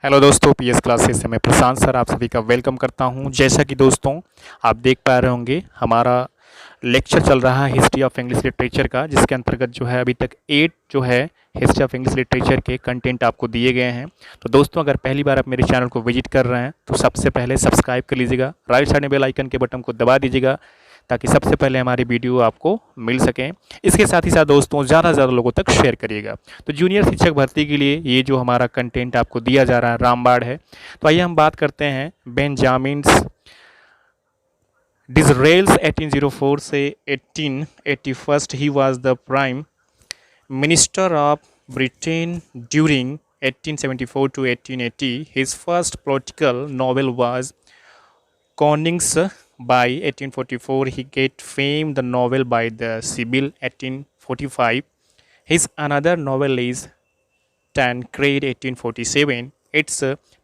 Hello दोस्तों, PS classes से मैं प्रशांत सर आप सभी का वेलकम करता हूं। जैसा कि दोस्तों आप देख पा रहे होंगे, हमारा लेक्चर चल रहा है हिस्ट्री ऑफ इंग्लिश लिटरेचर का, जिसके अंतर्गत जो है अभी तक 8 जो है हिस्ट्री ऑफ इंग्लिश लिटरेचर के कंटेंट आपको दिए गए हैं। तो दोस्तों, अगर पहली बार आप मेरे चैनल को विजिट कर रहे हैं तो सबसे पहले सब्सक्राइब कर लीजिएगा, राइट साइड में बेल आइकन के बटन को दबा दीजिएगा ताकि सबसे पहले हमारी वीडियो आपको मिल सकें। इसके साथ ही साथ दोस्तों ज़्यादा से ज़्यादा लोगों तक शेयर करिएगा। तो जूनियर शिक्षक भर्ती के लिए ये जो हमारा कंटेंट आपको दिया जा रहा है रामबाण है। तो आइए हम बात करते हैं बेंजामिन्स डिसरेल्स 1804 से 1881 he was the prime minister of Britain during 1874 to 1880. His first political novel was Connings. By 1844 he get fame the novel by the Sibyl 1845. His another novel is Tancred 1847. Its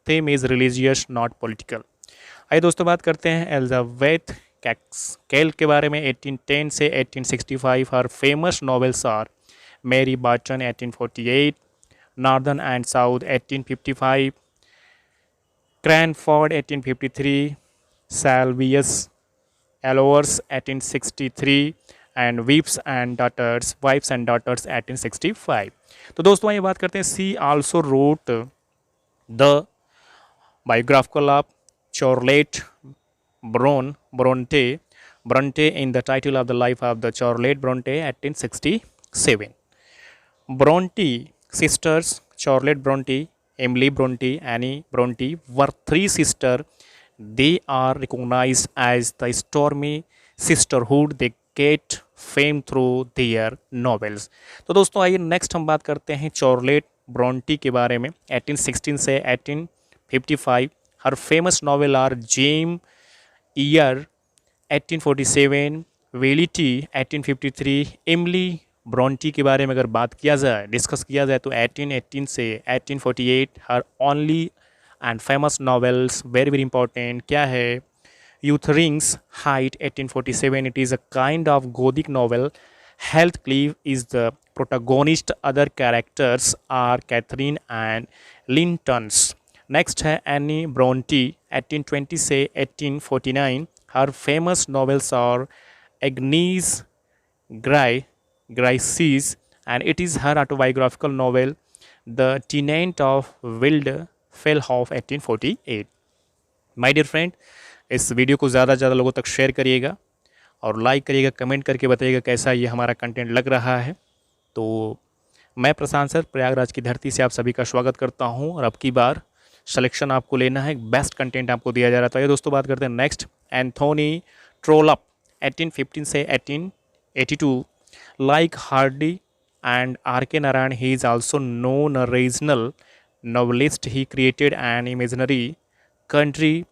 theme is religious not political. आइए दोस्तों बात करते हैं Elizabeth कैक्सकेल के बारे में। 1810 से 1865 हर famous novels are मेरी Barton 1848, northern and south 1855, क्रैनफोर्ड 1853, Salvius Allowers 1863 and wives and daughters 1865। तो दोस्तों ये बात करते हैं she also wrote the biographical of Charlotte Bronte in the title of the life of the Charlotte Bronte 1867। Bronte sisters Charlotte Bronte, Emily Bronte, Annie Bronte were three sisters. They are recognized as the stormy sisterhood. They get fame through their novels. तो दोस्तों आइए next हम बात करते हैं Charlotte Brontë के बारे में। 1816 से 1855 her famous novel are Jane Eyre 1847, Villette 1853। Emily Bronte के बारे में अगर बात किया जाए, डिस्कस किया जाए तो 1818 से 1848 her only and famous novels very very important क्या है, Wuthering Height 1847। It is a kind of Gothic novel. Heathcliff is the protagonist. Other characters are Catherine and Lintons. Next है एनी ब्रोंटी 1820 से 1849 her famous novels are Agnes Grises, and it is her autobiographical novel The Tenant of Wild Fellhof 1848। My dear friend, इस video को ज़्यादा से ज़्यादा लोगों तक share करिएगा और लाइक करिएगा, कमेंट करके बताइएगा कैसा ये हमारा कंटेंट लग रहा है। तो मैं प्रशांत सर प्रयागराज की धरती से आप सभी का स्वागत करता हूँ और अब की बार सिलेक्शन आपको लेना है, बेस्ट कंटेंट आपको दिया जा रहा है। तो ये दोस्तों बात करते हैं नेक्स्ट एंथोनी ट्रोलप 1815 से 1882। Like Hardy and R.K. Narayan, he is also known a regional novelist. He created an imaginary country,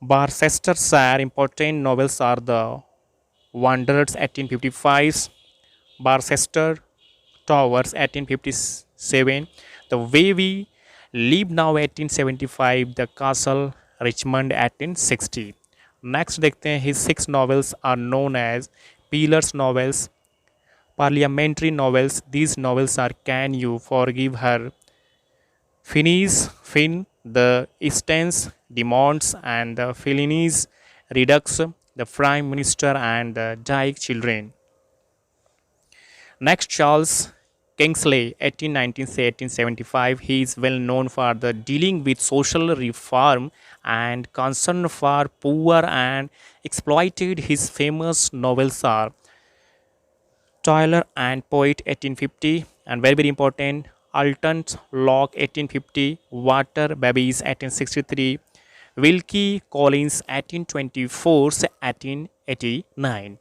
Barcestershire. Important novels are The Wanderers 1855, Barchester Towers 1857, The Way We Live Now 1875, The Castle Richmond 1860। Next देखते हैं his 6 novels are known as Peeler's novels, parliamentary novels. These novels are Can You Forgive Her, Phineas Finn, The Eastens Demands, and the Fellini's Redux, The Prime Minister, and the Dyke Children. Next, Charles Kingsley 1819 से 1875. He is well known for the dealing with social reform and concern for poor and exploited. His famous novels are Toiler and Poet 1850 and very very important Alton's Lock 1850, Water Babies 1863, Wilkie Collins 1824 से 1889।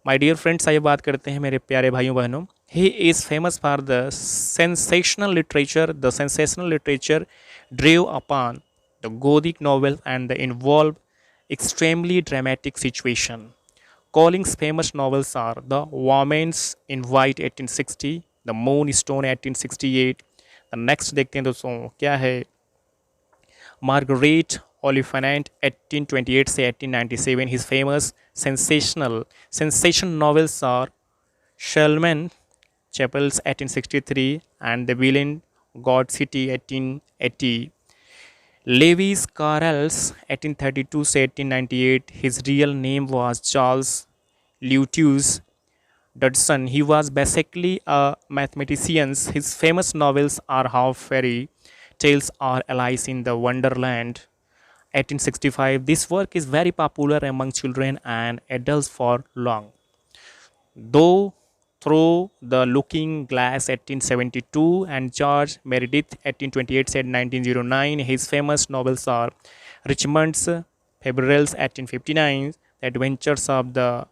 My dear friends आइए बात करते हैं मेरे प्यारे भाइयों बहनों। He is famous for the sensational literature. The sensational literature drew upon the Gothic novel and the involve extremely dramatic situation. Collins' famous novels are The Woman's in White 1860, The Moonstone 1868। The next देखते हैं दोस्तों क्या है, Margaret Oliphant 1828 से 1897। His famous sensation novels are Sherman Chapels 1863 and The Villain God City, 1880. Lewis Carroll's 1832 to 1898. His real name was Charles Lucius Dodson. He was basically a mathematician. His famous novels are half fairy tales or Alice in the Wonderland. 1865. This work is very popular among children and adults for long. Though Through the Looking Glass 1872 and George Meredith 1828 said 1909. His famous novels are Richmond's Febrils 1859, The Adventures of the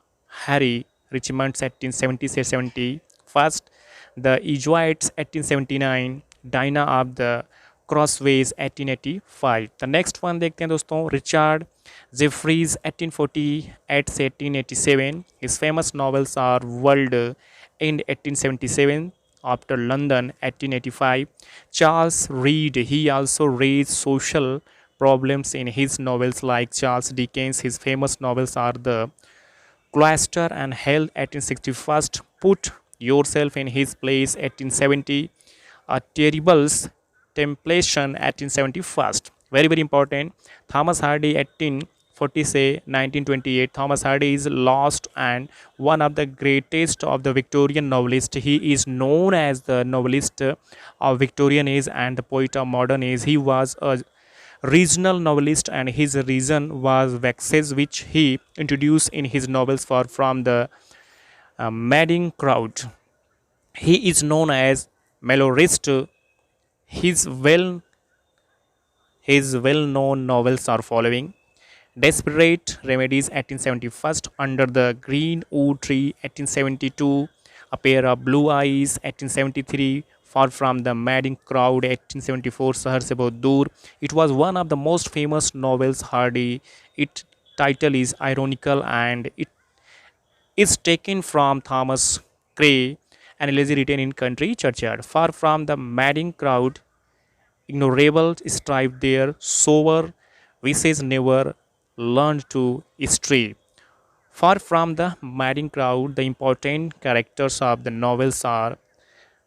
Harry Richmond's 1870 said 70, First, The Jesuits 1879, Dinah of the Crossways 1885. The next one देखते हैं दोस्तों Richard Jefferies 1848 से 1887. His famous novels are World End 1877, After London 1885. Charles Reed, he also raised social problems in his novels like Charles Dickens. His famous novels are The Cloister and Hell 1861. Put Yourself in His Place 1870. A Terrible Temptation 1871. Very very important. Thomas Hardy 1840 से 1928. Thomas Hardy is lost and one of the greatest of the Victorian novelists. He is known as the novelist of Victorian age and the poet of modern age. He was a regional novelist and his reason was vexes which he introduced in his novels for from the madding crowd. He is known as Melorist. His well his well-known novels are following: Desperate Remedies 1871, Under the Green Wood Tree 1872, A Pair of Blue Eyes 1873, Far from the Madding Crowd 1874, Sahar Se Bahut Dur. It was one of the most famous novels Hardy. Its title is ironical and it is taken from Thomas Gray, an elegy written in country churchyard. Far from the madding crowd, ignorable strive there, sober wishes never learned to stray. Far from the madding crowd, the important characters of the novels are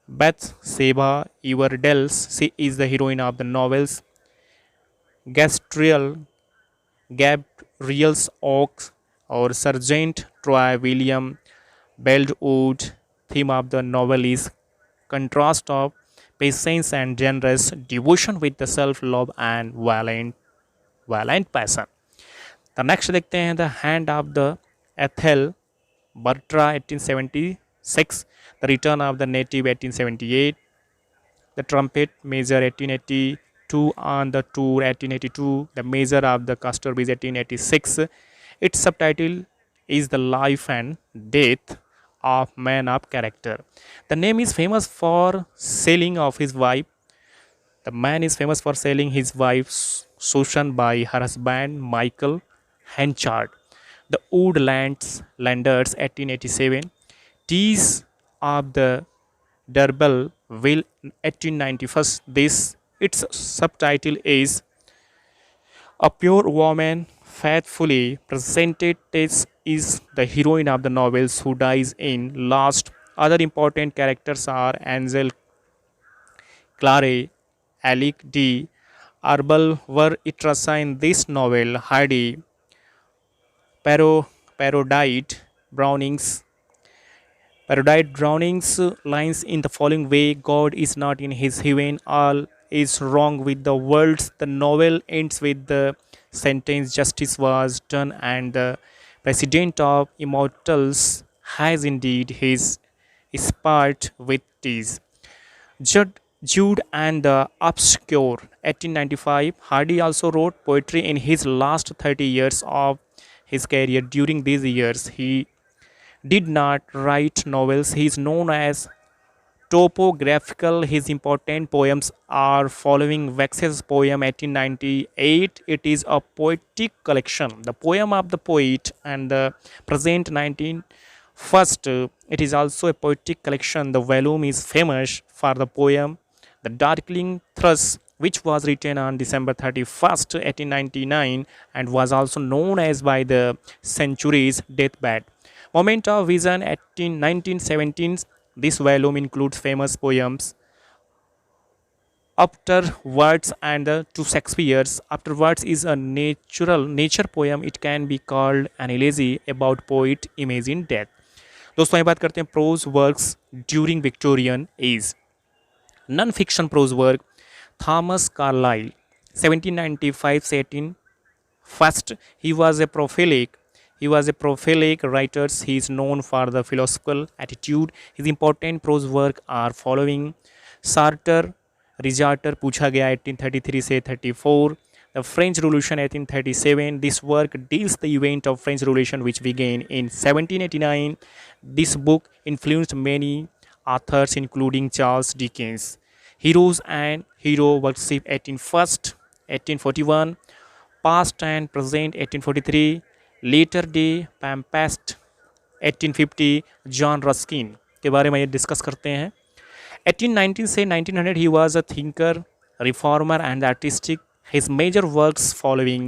Bathsheba Everdels, she is the heroine of the novels. Gastriel, Gabriel's Oaks, or Sergeant Troy William Beldwood. Theme of the novel is contrast of patience and generous devotion with the self-love and violent passion. The next देखते हैं The Hand of the Ethel Bartra 1876, The Return of the Native 1878, The Trumpet Major 1882, On the Tour 1882, The Major of the Castor Beach 1886. Its subtitle is The Life and Death of Man of Character. The name is famous for selling of his wife. The man is famous for selling his wife Susan by her husband Michael Henchard. The Woodlands Landers 1887. Tease of the Durble Will 1891. This its subtitle is A Pure Woman Faithfully Presented. Tess is the heroine of the novels who dies in last. Other important characters are Angel Clare, Alec D. Arbel were Itrasa in this novel. Hardy parodied Browning's lines in the following way: God is not in his heaven, all is wrong with the world. The novel ends with the sentence justice was done and the president of immortals has indeed his part with these. Jude and the Obscure 1895. Hardy also wrote poetry in his last 30 years of his career. During these years, he did not write novels. He is known as topographical. His important poems are following Vex's poem 1898. It is a poetic collection. The poem of the poet and the present 1901. It is also a poetic collection. The volume is famous for the poem The Darkling Thrush, which was written on December 31st, 1899 and was also known as by the century's deathbed. Moment of Vision 1917. This volume includes famous poems Afterwards and to Shakespeare's Afterwards is a nature poem. It can be called an elegy about poet imagine death. दोस्तों ये बात करते हैं prose works during Victorian age. Non fiction prose work Thomas Carlyle 1795 से 18 first he was a prolific writer. He is known for the philosophical attitude. His important prose work are following: Sartre रिजार्टर पूछा गया 1833 से 34, the French revolution 1837. This work deals the event of French revolution which began in 1789. This book influenced many authors including Charles Dickens. Heroes and Hero Worship 1841, Past and Present 1843, Later Day Pampast 1850. John Ruskin के बारे में ये discuss करते हैं. 1819 से 1900 he was a thinker, reformer and artistic. His major works following: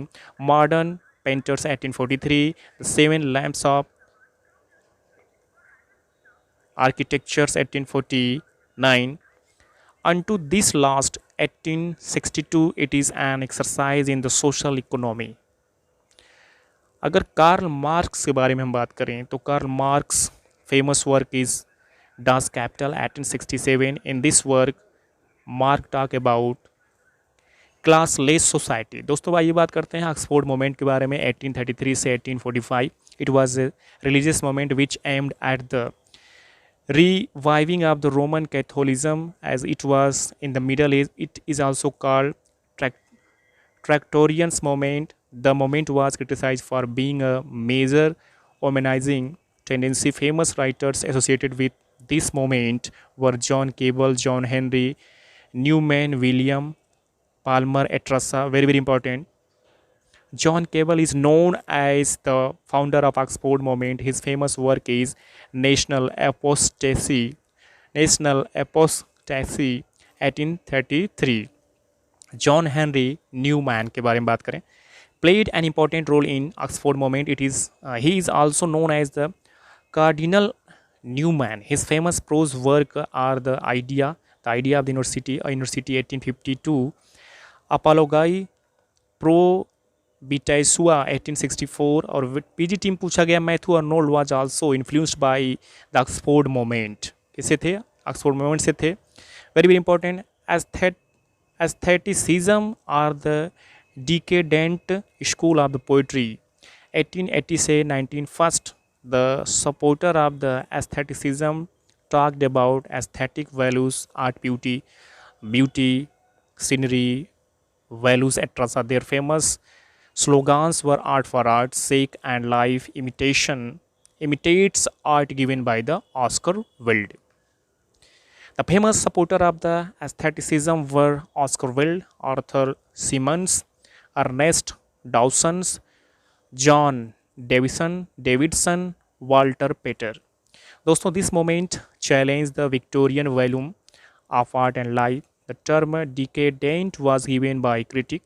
Modern Painters 1843, The Seven Lamps of Architectures 1849. Unto this last 1862 it is an exercise in the social economy. अगर Karl Marx के बारे में हम बात करें तो Karl Marx famous work is Das Kapital 1867. In this work, Marx talk about classless society. दोस्तों आइए बात करते हैं ऑक्सफोर्ड मूवमेंट के बारे में 1833 से 1845. It was a religious movement which aimed at the reviving of the Roman Catholicism as it was in the Middle Age. It is also called Tractorian movement. The movement was criticized for being a major womanizing tendency. Famous writers associated with this movement were John Cable, John Henry Newman, William Palmer, etc. Very, very important. John Cable is known as the founder of Oxford movement. His famous work is National Apostasy 1833. John Henry Newman के बारे में बात करें, played an important role in Oxford movement. He is also known as the Cardinal Newman. His famous prose work are the idea of the university 1852, Apologia Probitasua 1864. और PG team पूछा गया Matthew Arnold was also influenced by the Oxford movement. किससे थे? Oxford movement से थे. Very very important. Aestheticism or the decadent school of the poetry 1880 से 1901. The supporter of the aestheticism talked about aesthetic values, art, beauty, scenery, values, etc. Their famous slogans were art for art's sake and life imitates art given by the Oscar Wilde. The famous supporter of the aestheticism were Oscar Wilde, Arthur Symons, Ernest Dawson, John Davidson, Walter Pater. दोस्तों this moment challenged the Victorian volume of art and life. The term decadent was given by critics.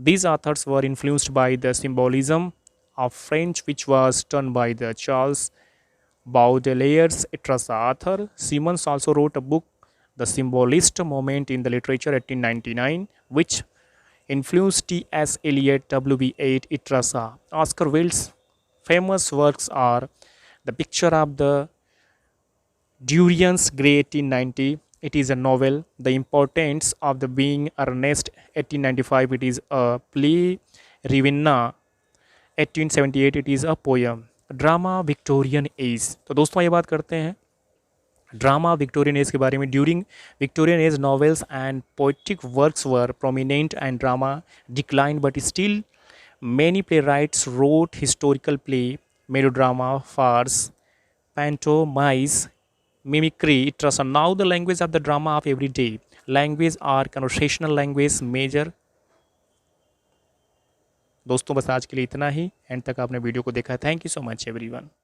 These authors were influenced by the symbolism of French which was done by the Charles Baudelaire's etc. Arthur Symons also wrote a book, The Symbolist Movement in the Literature 1899, which influenced T.S. Eliot, W.B. Yeats, etc. Oscar Wilde's famous works are The Picture of the Dorian Gray 1890. It is a novel. The Importance of the Being Ernest 1895. It is a play. Ravenna 1878. It is a poem. Drama Victorian Age. तो दोस्तों ये बात करते हैं drama Victorian age के बारे में. During Victorian as novels and poetic works were prominent and drama decline but still many playwrights wrote historical play, melodrama, farce, pantomime, mimicry, etc. Now the language of the drama of everyday language are conversational language major. दोस्तों बस आज के लिए इतना ही. And तक आपने video को देखा. Thank you so much everyone.